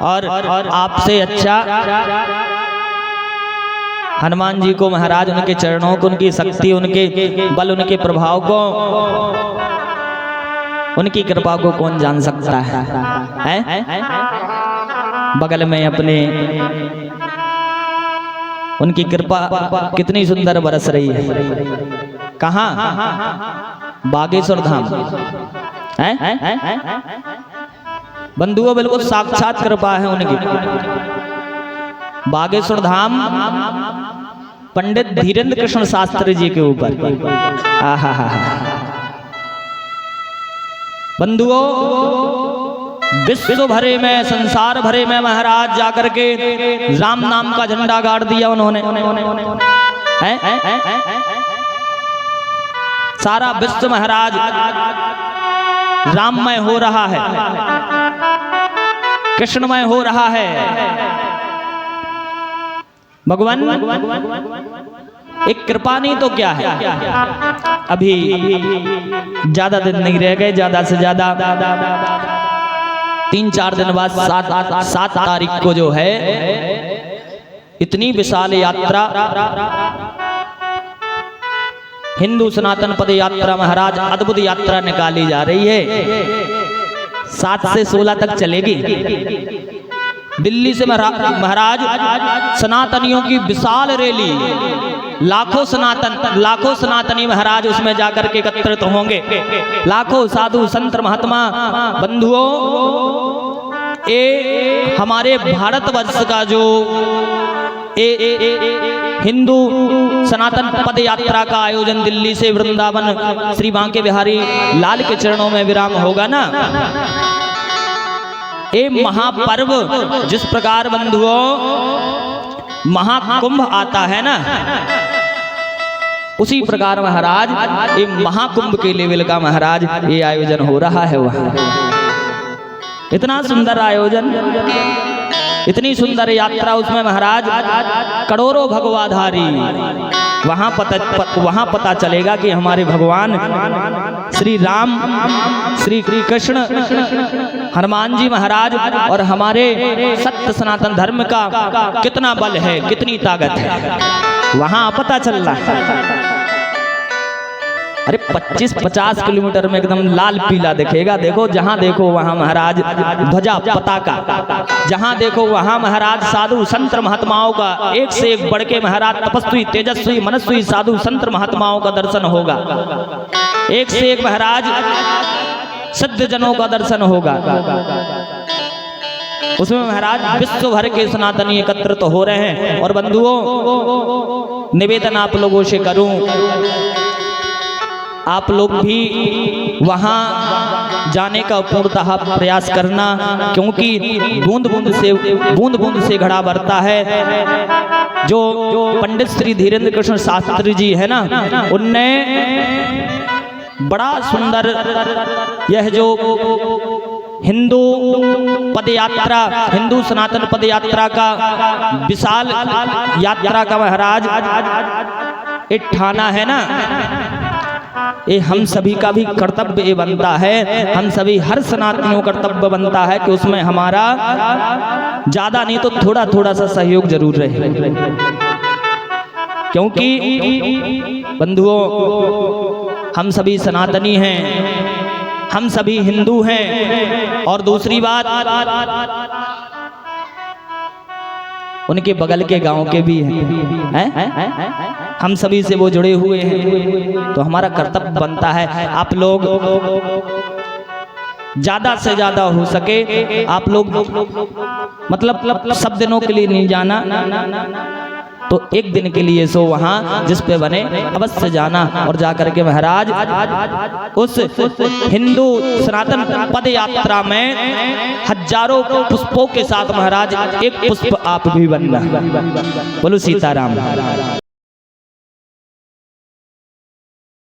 और आपसे अच्छा हनुमान जी को महाराज, उनके चरणों को, उनकी शक्ति, उनके बल, उनके प्रभाव को, उनकी कृपा को कौन जान सकता है? बगल में अपने उनकी कृपा कितनी सुंदर बरस रही है। कहाँ? बागेश्वर धाम है बंधुओं, बिल्कुल साक्षात कृपा है उनकी। बागेश्वर धाम पंडित धीरेन्द्र कृष्ण शास्त्री जी के ऊपर। बंधुओं, विश्व भरे में, संसार भरे में महाराज जाकर के राम नाम का झंडा गाड़ दिया उन्होंने। सारा विश्व महाराज राममय हो रहा है, कृष्णमय हो रहा है। भगवान एक कृपा नहीं तो क्या है। अभी ज्यादा दिन नहीं रह गए, ज्यादा से ज्यादा 3-4 दिन बाद 7 तारीख को जो है इतनी विशाल यात्रा, हिंदू सनातन पद यात्रा महाराज, अद्भुत यात्रा निकाली जा रही है। 7 से 16 तक चलेगी। दिल्ली से महाराज सनातनियों की विशाल रैली, लाखों सनातनी महाराज उसमें जाकर के एकत्रित होंगे। लाखों साधु संत महात्मा बंधुओं, ये हमारे भारतवर्ष का जो हिंदू सनातन पद यात्रा का आयोजन दिल्ली से वृंदावन श्री बांके बिहारी लाल के चरणों में विराम होगा ना, ये महापर्व जिस प्रकार बंधुओं महाकुंभ आता है ना, उसी प्रकार महाराज ये महाकुंभ के लेवल का महाराज ये आयोजन हो रहा है। वहाँ इतना सुंदर आयोजन, इतनी सुंदर यात्रा, उसमें महाराज करोड़ों भगवाधारी। वहाँ पता चलेगा कि हमारे भगवान श्री राम, श्री कृष्ण, हनुमान जी महाराज और हमारे सत्य सनातन धर्म का कितना बल है, कितनी ताकत है, वहाँ पता चल रहा है। अरे 25-50 किलोमीटर में एकदम लाल पीला दिखेगा। देखो जहां देखो वहां महाराज ध्वजा पताका, जहां देखो वहां महाराज साधु संत महात्माओं का एक से एक बढ़ के महाराज तपस्वी तेजस्वी मनस्वी साधु संत महात्माओं का दर्शन होगा। एक से एक महाराज सिद्ध जनों का दर्शन होगा। उसमें महाराज विश्व भर के सनातनी एकत्रित तो हो रहे हैं। और बंधुओं, निवेदन आप लोगों से करूं, आप लोग भी वहां जाने का पूर्णतः प्रयास करना, क्योंकि बूंद बूंद से घड़ा भरता है। जो पंडित श्री धीरेन्द्र कृष्ण शास्त्री जी है ना, उनने बड़ा सुंदर यह जो हिंदू पदयात्रा, हिंदू सनातन पदयात्रा का विशाल यात्रा का महाराज एक ठाना है ना, ये हम सभी का भी कर्तव्य ये बनता है, हम सभी हर सनातनियों कर्तव्य बनता है कि उसमें हमारा ज्यादा नहीं तो थोड़ा थोड़ा सा सहयोग जरूर रहे। क्योंकि बंधुओं, हम सभी सनातनी हैं, हम सभी हिंदू हैं। और दूसरी बात, उनके बगल के गांव के भी हैं, हम सभी से वो जुड़े हुए हैं। तो हमारा कर्तव्य बनता है, आप लोग ज्यादा से ज्यादा हो सके, आप लोग मतलब सब दिनों के लिए नहीं जाना, तो एक दिन के लिए सो वहां जिस पे बने अवश्य जाना और जाकर के महाराज उस हिंदू सनातन पद यात्रा में हजारों पुष्पों के साथ महाराज एक पुष्प आप भी बनना। बोलो सीताराम।